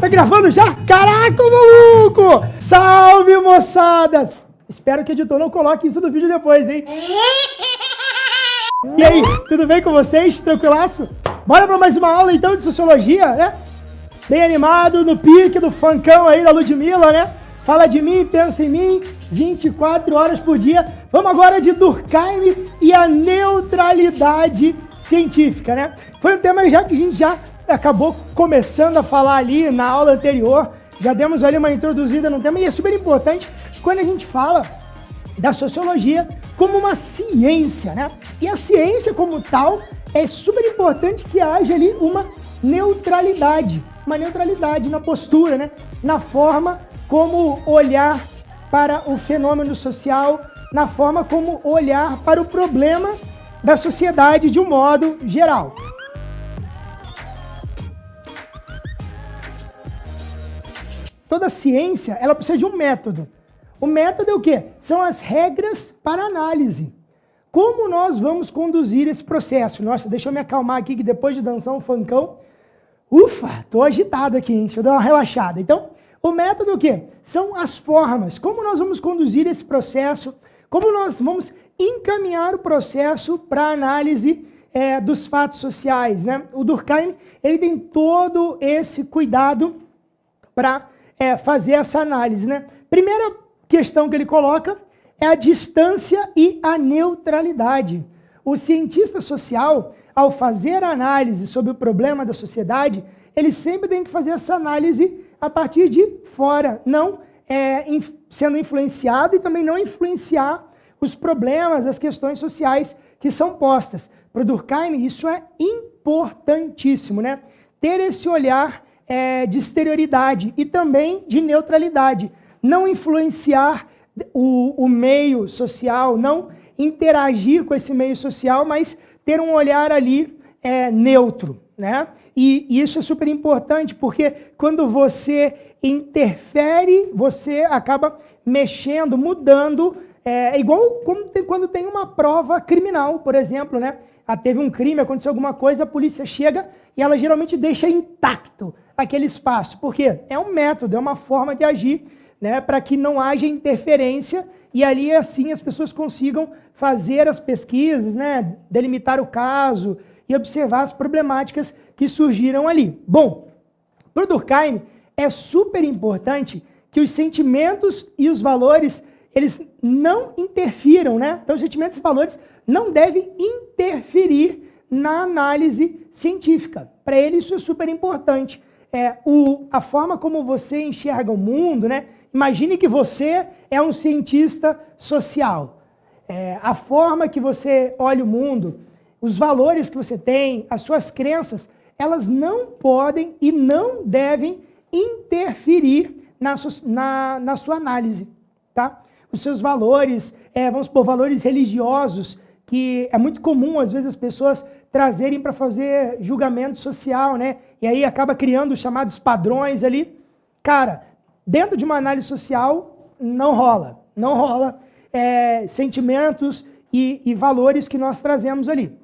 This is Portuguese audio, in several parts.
Tá gravando já? Caraca, maluco! Salve, moçadas! Espero que o editor não coloque isso no vídeo depois, hein? E aí, tudo bem com vocês? Tranquilaço? Bora pra mais uma aula, então, de Sociologia, né? Bem animado, no pique do funkão aí da Ludmilla, né? Fala de mim, pensa em mim, 24 horas por dia. Vamos agora de Durkheim e a neutralidade científica, né? Foi um tema que a gente já acabou começando a falar ali na aula anterior. Já demos ali uma introduzida no tema e é super importante quando a gente fala da sociologia como uma ciência, né? E a ciência como tal é super importante que haja ali uma neutralidade na postura, né? Na forma como olhar para o fenômeno social, na forma como olhar para o problema da sociedade de um modo geral. Toda ciência, ela precisa de um método. O método é o quê? São as regras para análise. Como nós vamos conduzir esse processo? Nossa, deixa eu me acalmar aqui, que depois de dançar um funkão, ufa, tô agitado aqui, hein? Deixa eu dar uma relaxada. Então, o método é o quê? São as formas. Como nós vamos conduzir esse processo? Como nós vamos encaminhar o processo para a análise dos fatos sociais, né? O Durkheim, ele tem todo esse cuidado para fazer essa análise, né? Primeira questão que ele coloca é a distância e a neutralidade. O cientista social, ao fazer a análise sobre o problema da sociedade, ele sempre tem que fazer essa análise a partir de fora, não sendo influenciado e também não influenciar os problemas, as questões sociais que são postas. Para o Durkheim, isso é importantíssimo, né? Ter esse olhar de exterioridade e também de neutralidade. Não influenciar o meio social, não interagir com esse meio social, mas ter um olhar ali neutro, né? E isso é super importante, porque quando você interfere, você acaba mexendo, mudando. É igual quando tem uma prova criminal, por exemplo, né? Teve um crime, aconteceu alguma coisa, a polícia chega e ela geralmente deixa intacto aquele espaço. Por quê? É um método, é uma forma de agir, né? Para que não haja interferência e ali, assim, as pessoas consigam fazer as pesquisas, né? Delimitar o caso e observar as problemáticas que surgiram ali. Bom, para o Durkheim, é super importante que os sentimentos e os valores, eles não interfiram, né? Então, os sentimentos e valores não devem interferir na análise científica. Para ele, isso é super importante. A forma como você enxerga o mundo, né? Imagine que você é um cientista social. A forma que você olha o mundo, os valores que você tem, as suas crenças, elas não podem e não devem interferir na sua análise, tá? Os seus valores, vamos supor, valores religiosos, que é muito comum, às vezes, as pessoas trazerem para fazer julgamento social, né? E aí acaba criando os chamados padrões ali. Cara, dentro de uma análise social, não rola sentimentos e valores que nós trazemos ali.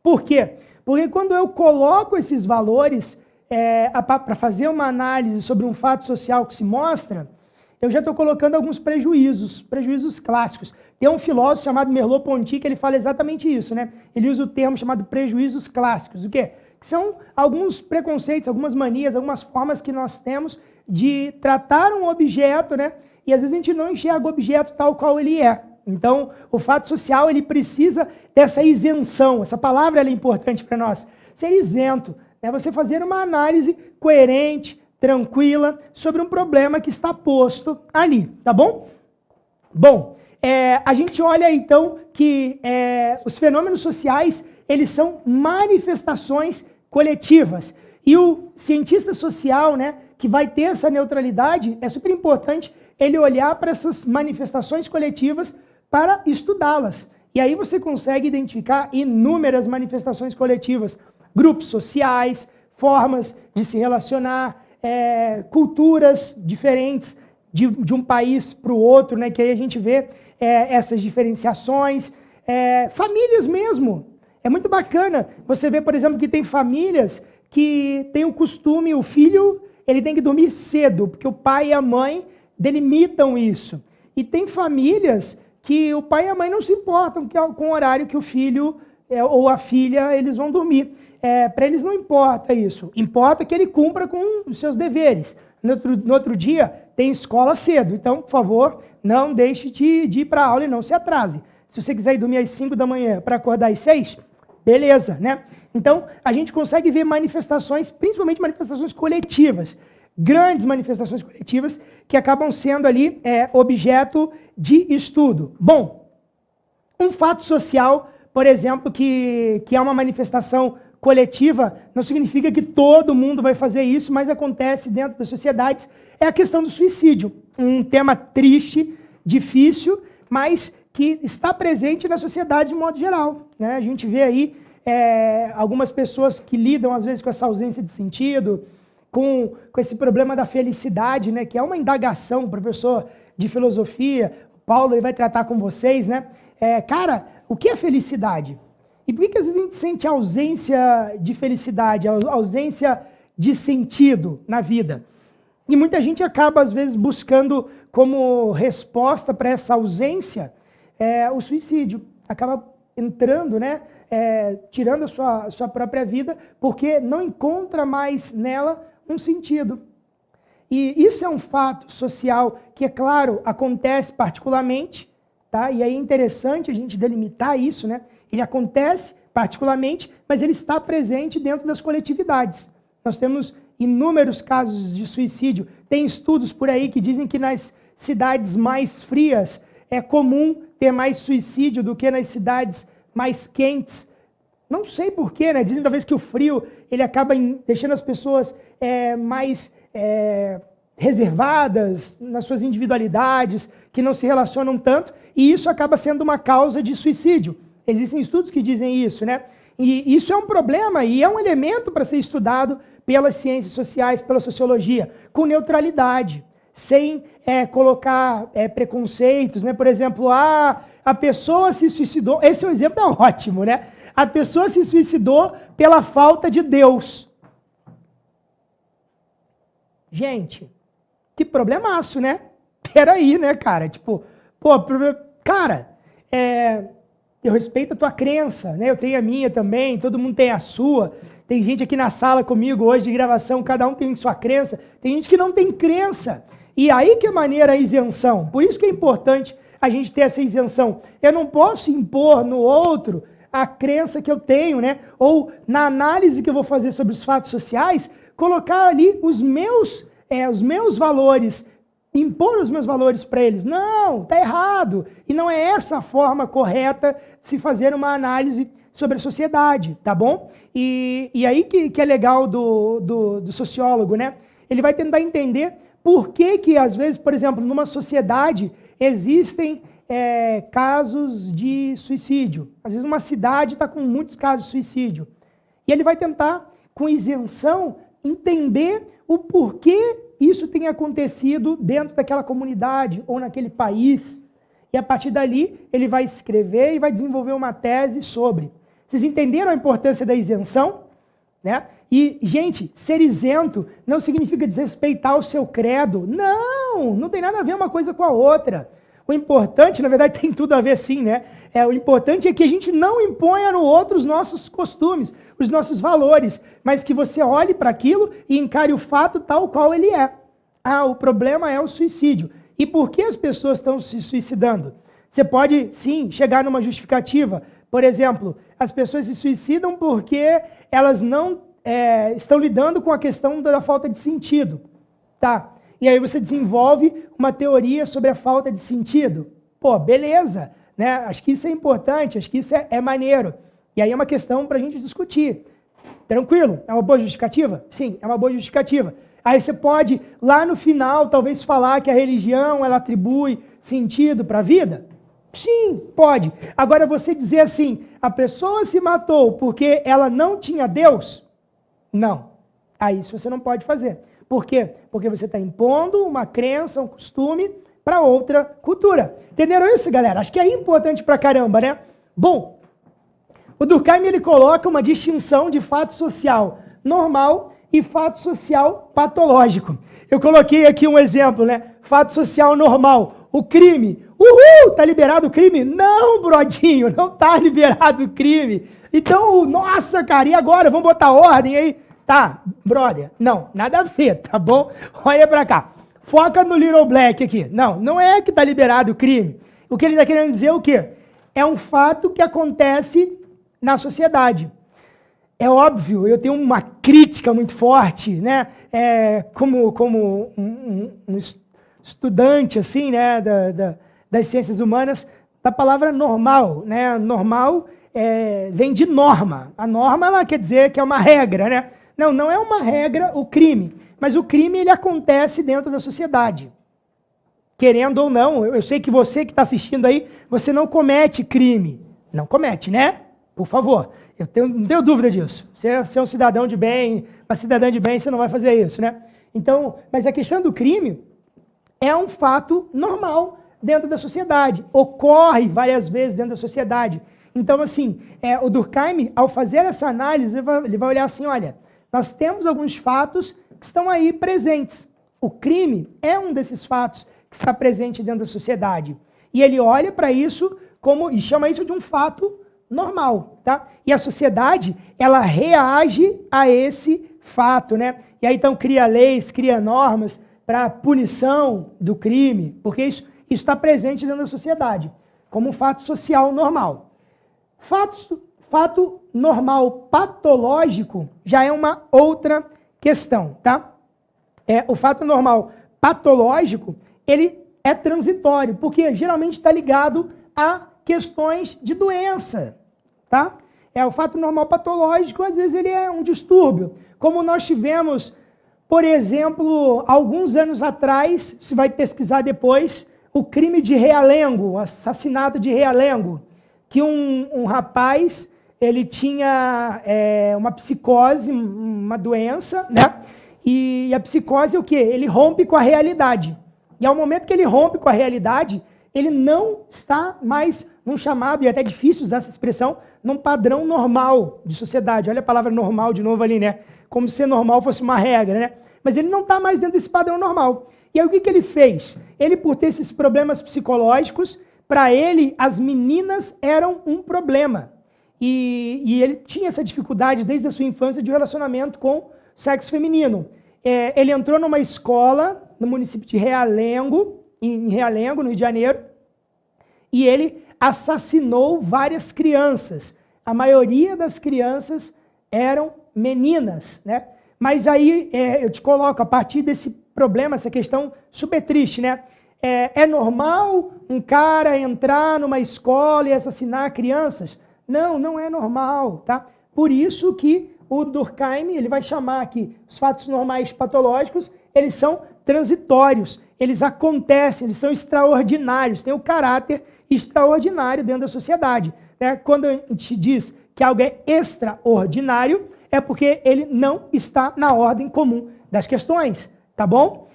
Por quê? Porque quando eu coloco esses valores para fazer uma análise sobre um fato social que se mostra, eu já estou colocando alguns prejuízos clássicos. Tem um filósofo chamado Merleau-Ponty que ele fala exatamente isso, né? Ele usa o termo chamado prejuízos clássicos. O quê? Que são alguns preconceitos, algumas manias, algumas formas que nós temos de tratar um objeto, né? E às vezes a gente não enxerga o objeto tal qual ele é. Então, o fato social, ele precisa dessa isenção. Essa palavra ela é importante para nós. Ser isento, né? Você fazer uma análise coerente, tranquila, sobre um problema que está posto ali, tá bom? Bom, a gente olha então que os fenômenos sociais, eles são manifestações coletivas. E o cientista social, né, que vai ter essa neutralidade, é super importante ele olhar para essas manifestações coletivas para estudá-las. E aí você consegue identificar inúmeras manifestações coletivas, grupos sociais, formas de se relacionar, culturas diferentes de um país para o outro, né, que aí a gente vê essas diferenciações, famílias mesmo. É muito bacana você ver, por exemplo, que tem famílias que têm o costume, o filho ele tem que dormir cedo, porque o pai e a mãe delimitam isso. E tem famílias que o pai e a mãe não se importam com o horário que o filho ou a filha eles vão dormir. Para eles não importa isso. Importa que ele cumpra com os seus deveres. No outro dia, tem escola cedo. Então, por favor, não deixe de ir para a aula e não se atrase. Se você quiser ir dormir às 5 da manhã para acordar às 6, beleza, né? Então, a gente consegue ver manifestações, principalmente manifestações coletivas, grandes manifestações coletivas, que acabam sendo ali objeto de estudo. Bom, um fato social, por exemplo, que é uma manifestação coletiva, não significa que todo mundo vai fazer isso, mas acontece dentro das sociedades, é a questão do suicídio. Um tema triste, difícil, mas que está presente na sociedade de modo geral, né? A gente vê aí algumas pessoas que lidam, às vezes, com essa ausência de sentido, com esse problema da felicidade, né? Que é uma indagação, professor de filosofia, o Paulo ele vai tratar com vocês, né? Cara, o que é felicidade? E por que às vezes a gente sente ausência de felicidade, ausência de sentido na vida? E muita gente acaba, às vezes, buscando como resposta para essa ausência o suicídio. Acaba entrando, né? Tirando a sua própria vida, porque não encontra mais nela um sentido. E isso é um fato social que, é claro, acontece particularmente, tá? E aí é interessante a gente delimitar isso, né? Ele acontece particularmente, mas ele está presente dentro das coletividades. Nós temos inúmeros casos de suicídio. Tem estudos por aí que dizem que nas cidades mais frias é comum ter mais suicídio do que nas cidades mais quentes. Não sei porquê, né? Dizem talvez que o frio ele acaba deixando as pessoas mais reservadas nas suas individualidades, que não se relacionam tanto, e isso acaba sendo uma causa de suicídio. Existem estudos que dizem isso, né? E isso é um problema e é um elemento para ser estudado pelas ciências sociais, pela sociologia, com neutralidade, sem colocar preconceitos, né? Por exemplo, a pessoa se suicidou, esse é um exemplo ótimo, né? A pessoa se suicidou pela falta de Deus. Gente, que problemaço, né? Peraí, né, cara? Tipo, cara, eu respeito a tua crença, né? Eu tenho a minha também, todo mundo tem a sua. Tem gente aqui na sala comigo hoje de gravação, cada um tem sua crença. Tem gente que não tem crença. E aí que é maneira a isenção. Por isso que é importante a gente ter essa isenção. Eu não posso impor no outro a crença que eu tenho, né? Ou na análise que eu vou fazer sobre os fatos sociais, colocar ali os meus valores, impor os meus valores para eles. Não, tá errado. E não é essa a forma correta de se fazer uma análise sobre a sociedade, tá bom? E aí que é legal do sociólogo, né? Ele vai tentar entender por que às vezes, por exemplo, numa sociedade existem casos de suicídio. Às vezes uma cidade está com muitos casos de suicídio. E ele vai tentar, com isenção, entender o porquê isso tem acontecido dentro daquela comunidade ou naquele país. E a partir dali, ele vai escrever e vai desenvolver uma tese sobre. Vocês entenderam a importância da isenção? Né? E, gente, ser isento não significa desrespeitar o seu credo. Não, não tem nada a ver uma coisa com a outra. O importante, na verdade, tem tudo a ver sim, né? O importante é que a gente não imponha no outro os nossos costumes, os nossos valores, mas que você olhe para aquilo e encare o fato tal qual ele é. O problema é o suicídio. E por que as pessoas estão se suicidando? Você pode, sim, chegar numa justificativa. Por exemplo, as pessoas se suicidam porque elas não estão lidando com a questão da falta de sentido. Tá? E aí você desenvolve uma teoria sobre a falta de sentido. Pô, beleza, né? Acho que isso é importante, acho que isso é maneiro. E aí é uma questão para a gente discutir. Tranquilo? É uma boa justificativa? Sim, é uma boa justificativa. Aí você pode, lá no final, talvez falar que a religião ela atribui sentido para a vida? Sim, pode. Agora você dizer assim, a pessoa se matou porque ela não tinha Deus? Não. Aí isso você não pode fazer. Por quê? Porque você está impondo uma crença, um costume para outra cultura. Entenderam isso, galera? Acho que é importante pra caramba, né? Bom, o Durkheim ele coloca uma distinção de fato social normal e fato social patológico. Eu coloquei aqui um exemplo, né? Fato social normal, o crime. Uhul, tá liberado o crime? Não, brodinho, não tá liberado o crime. Então, nossa, cara, e agora? Vamos botar ordem aí? Tá, brother, não, nada a ver, tá bom? Olha pra cá. Foca no Little Black aqui. Não, não é que tá liberado o crime. O que ele tá querendo dizer é o quê? É um fato que acontece na sociedade. É óbvio, eu tenho uma crítica muito forte, né? Como um estudante, assim, né, das ciências humanas, da palavra normal, né? Normal vem de norma. A norma, ela quer dizer que é uma regra, né? Não, não é uma regra o crime, mas o crime, ele acontece dentro da sociedade. Querendo ou não, eu sei que você que está assistindo aí, você não comete crime. Não comete, né? Por favor. Não tenho dúvida disso. Você é um cidadão de bem, uma cidadã de bem, você não vai fazer isso, né? Então, mas a questão do crime é um fato normal dentro da sociedade. Ocorre várias vezes dentro da sociedade. Então, assim, o Durkheim, ao fazer essa análise, ele vai olhar assim, olha, nós temos alguns fatos que estão aí presentes. O crime é um desses fatos que está presente dentro da sociedade. E ele olha para isso e chama isso de um fato normal, tá? E a sociedade, ela reage a esse fato, né? E aí, então, cria leis, cria normas para punição do crime, porque isso está presente dentro da sociedade, como um fato social normal. Fato normal patológico já é uma outra questão, tá? O fato normal patológico, ele é transitório, porque geralmente está ligado a questões de doença, tá? O fato normal patológico, às vezes, ele é um distúrbio. Como nós tivemos, por exemplo, alguns anos atrás, você vai pesquisar depois, o crime de Realengo, o assassinato de Realengo, que um rapaz, ele tinha uma psicose, uma doença, né? E a psicose é o quê? Ele rompe com a realidade. E ao momento que ele rompe com a realidade, ele não está mais num chamado, e é até difícil usar essa expressão, num padrão normal de sociedade. Olha a palavra normal de novo ali, né? Como se ser normal fosse uma regra, né? Mas ele não está mais dentro desse padrão normal. E aí o que ele fez? Ele, por ter esses problemas psicológicos, para ele, as meninas eram um problema. E ele tinha essa dificuldade desde a sua infância de relacionamento com sexo feminino. Ele entrou numa escola no município de Realengo, em Realengo, no Rio de Janeiro, e ele assassinou várias crianças. A maioria das crianças eram meninas, né? Mas aí eu te coloco, a partir desse problema, essa questão super triste, né? É normal um cara entrar numa escola e assassinar crianças? Não, não é normal, tá? Por isso que o Durkheim, ele vai chamar aqui os fatos normais patológicos, eles são transitórios, eles acontecem, eles são extraordinários, têm o caráter extraordinário dentro da sociedade, né? Quando a gente diz que algo é extraordinário, é porque ele não está na ordem comum das questões, tá bom?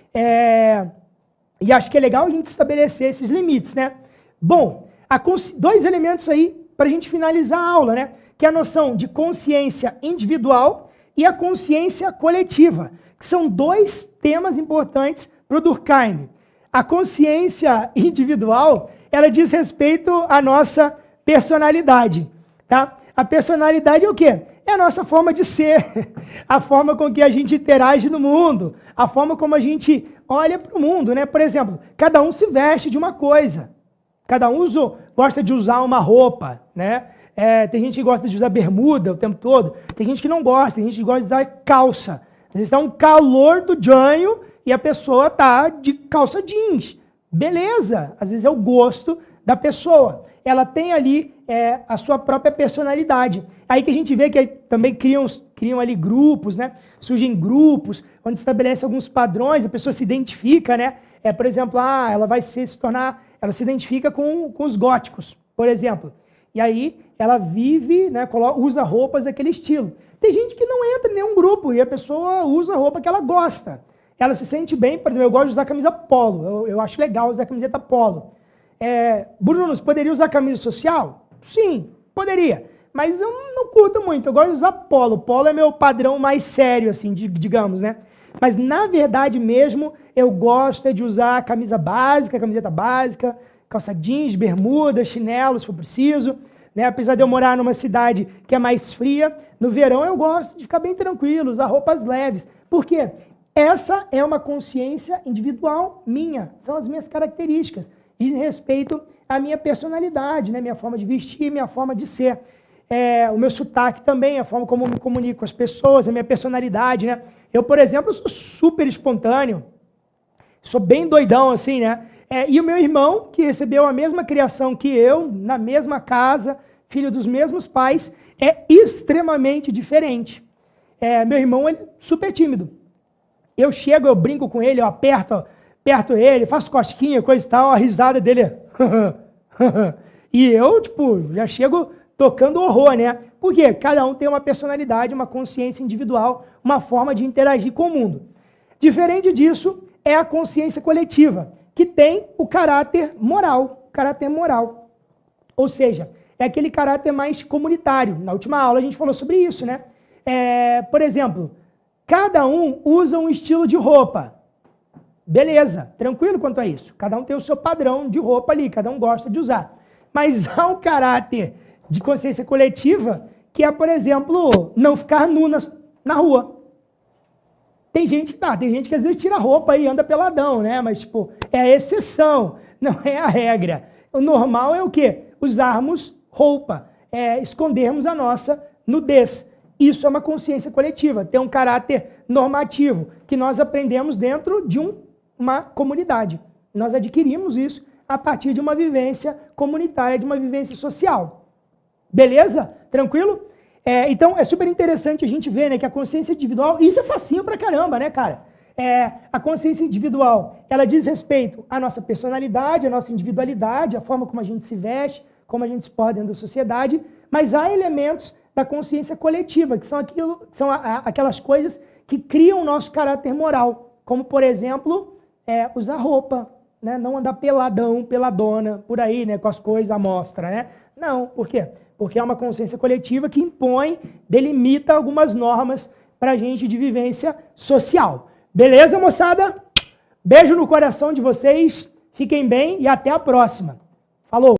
E acho que é legal a gente estabelecer esses limites, né? Bom, dois elementos aí para a gente finalizar a aula, né? Que é a noção de consciência individual e a consciência coletiva, que são dois temas importantes para o Durkheim. A consciência individual, ela diz respeito à nossa personalidade, tá? A personalidade é o quê? É a nossa forma de ser, a forma com que a gente interage no mundo, a forma como a gente olha para o mundo, né? Por exemplo, cada um se veste de uma coisa, cada um gosta de usar uma roupa, né? Tem gente que gosta de usar bermuda o tempo todo, tem gente que não gosta, tem gente que gosta de usar calça. Às vezes está um calor do janho e a pessoa está de calça jeans. Beleza, às vezes é o gosto da pessoa. Ela tem ali a sua própria personalidade. Aí que a gente vê que também criam ali grupos, né? Surgem grupos onde estabelece alguns padrões, a pessoa se identifica, né? Por exemplo, ela vai ela se identifica com os góticos, por exemplo. E aí ela vive, né, usa roupas daquele estilo. Tem gente que não entra em nenhum grupo e a pessoa usa a roupa que ela gosta. Ela se sente bem, por exemplo, eu gosto de usar camisa polo, eu acho legal usar camiseta polo. Bruno, você poderia usar camisa social? Sim, poderia. Mas eu não curto muito, eu gosto de usar polo. Polo é meu padrão mais sério, assim, digamos, né? Mas, na verdade mesmo, eu gosto de usar camisa básica, camiseta básica, calça jeans, bermuda, chinelo, se for preciso. Né? Apesar de eu morar numa cidade que é mais fria, no verão eu gosto de ficar bem tranquilo, usar roupas leves. Por quê? Essa é uma consciência individual minha, são as minhas características, dizem respeito à minha personalidade, né? Minha forma de vestir, minha forma de ser. O meu sotaque também, a forma como eu me comunico com as pessoas, a minha personalidade, né? Eu, por exemplo, sou super espontâneo, sou bem doidão, assim, né? E o meu irmão, que recebeu a mesma criação que eu, na mesma casa, filho dos mesmos pais, é extremamente diferente. Meu irmão, ele é super tímido. Eu chego, eu brinco com ele, eu aperto ele, faço cosquinha, coisa e tal, a risada dele é... E eu, tipo, já chego tocando horror, né? Porque cada um tem uma personalidade, uma consciência individual, uma forma de interagir com o mundo. Diferente disso é a consciência coletiva, que tem o caráter moral. Ou seja, é aquele caráter mais comunitário. Na última aula a gente falou sobre isso, né? Por exemplo, cada um usa um estilo de roupa. Beleza, tranquilo quanto a isso. Cada um tem o seu padrão de roupa ali, cada um gosta de usar. Mas há um caráter de consciência coletiva que é, por exemplo, não ficar nu na rua. Tem gente que às vezes tira a roupa e anda peladão, né? Mas, tipo, é a exceção, não é a regra. O normal é o quê? Usarmos roupa, escondermos a nossa nudez. Isso é uma consciência coletiva, tem um caráter normativo, que nós aprendemos dentro de uma comunidade. Nós adquirimos isso a partir de uma vivência comunitária, de uma vivência social. Beleza? Tranquilo? Então, é super interessante a gente ver, né, que a consciência individual, isso é facinho pra caramba, né, cara? A consciência individual, ela diz respeito à nossa personalidade, à nossa individualidade, à forma como a gente se veste, como a gente se porta dentro da sociedade, mas há elementos da consciência coletiva, que são aquelas coisas que criam o nosso caráter moral, como, por exemplo, usar roupa, né? Não andar peladão, peladona, por aí, né, com as coisas à mostra, né? Não, por quê? Porque é uma consciência coletiva que impõe, delimita algumas normas para a gente de vivência social. Beleza, moçada? Beijo no coração de vocês, fiquem bem e até a próxima. Falou!